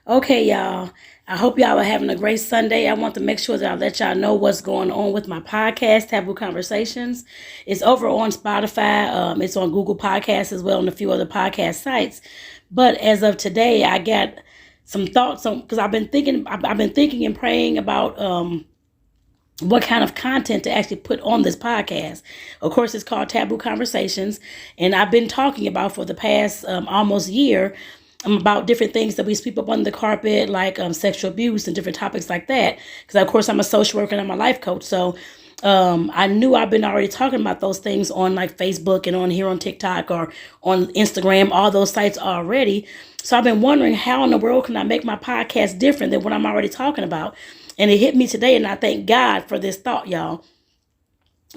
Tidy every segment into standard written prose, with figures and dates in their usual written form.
Okay, y'all. I hope y'all are having a great Sunday. I want to make sure that I let y'all know what's going on with my podcast, Taboo Conversations. It's over on Spotify. It's on Google Podcasts as well and a few other podcast sites. But as of today, I got some thoughts on because I've been thinking and praying about what kind of content to actually put on this podcast. Of course, it's called Taboo Conversations, and I've been talking about for the past almost year about different things that we sweep up under the carpet, like sexual abuse and different topics like that. Because, of course, I'm a social worker and I'm a life coach. So I knew I've been already talking about those things on like Facebook and on here on TikTok or on Instagram, all those sites already. So I've been wondering how in the world can I make my podcast different than what I'm already talking about? And it hit me today, and I thank God for this thought, y'all.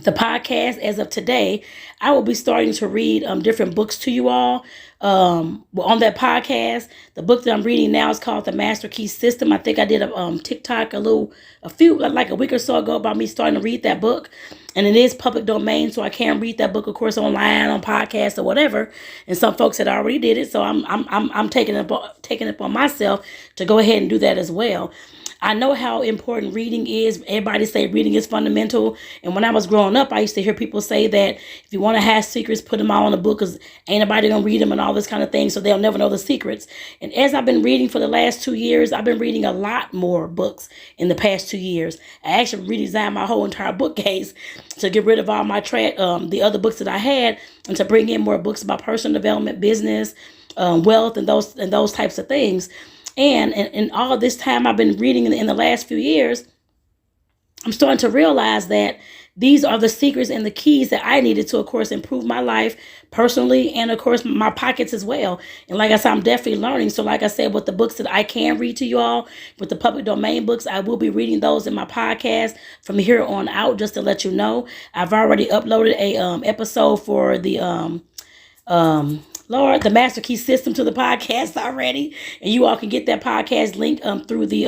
The podcast, as of today, I will be starting to read different books to you all on that podcast. The book that I'm reading now is called The Master Key System. I think I did a TikTok like a week or so ago about me starting to read that book, and it is public domain, so I can read that book, of course, online, on podcasts or whatever. And some folks had already did it, so I'm taking it upon myself to go ahead and do that as well. I know how important reading is. Everybody say reading is fundamental. And when I was growing up, I used to hear people say that if you want to have secrets, put them all in a book because ain't nobody going to read them and all this kind of thing. So they'll never know the secrets. And as I've been reading for the last 2 years, I've been reading a lot more books in the past 2 years. I actually redesigned my whole entire bookcase to get rid of all my the other books that I had and to bring in more books about personal development, business, wealth, and those types of things. And all this time I've been reading in the last few years, I'm starting to realize that these are the secrets and the keys that I needed to, of course, improve my life personally and, of course, my pockets as well. And like I said, I'm definitely learning. So like I said, with the books that I can read to you all, with the public domain books, I will be reading those in my podcast from here on out, just to let you know. I've already uploaded a episode for the the Master Key System to the podcast already, and you all can get that podcast link through the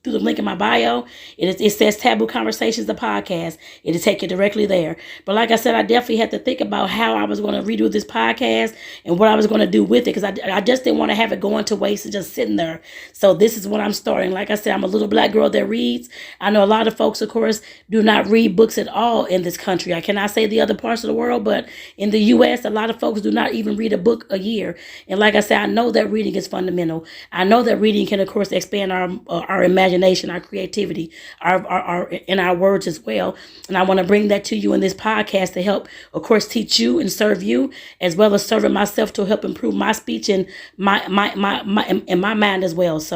link in my bio. It says Taboo Conversations, the podcast. It'll take you directly there. But like I said, I definitely had to think about how I was going to redo this podcast and what I was going to do with it, because I just didn't want to have it going to waste and just sitting there. So this is what I'm starting. Like I said, I'm a little black girl that reads. I know a lot of folks, of course, do not read books at all in this country. I cannot say the other parts of the world, but in the U.S., a lot of folks do not even read a book a year. And like I said, I know that reading is fundamental. I know that reading can, of course, expand our imagination, our creativity, our words as well. And I want to bring that to you in this podcast to help, of course, teach you and serve you, as well as serving myself to help improve my speech and my mind as well. So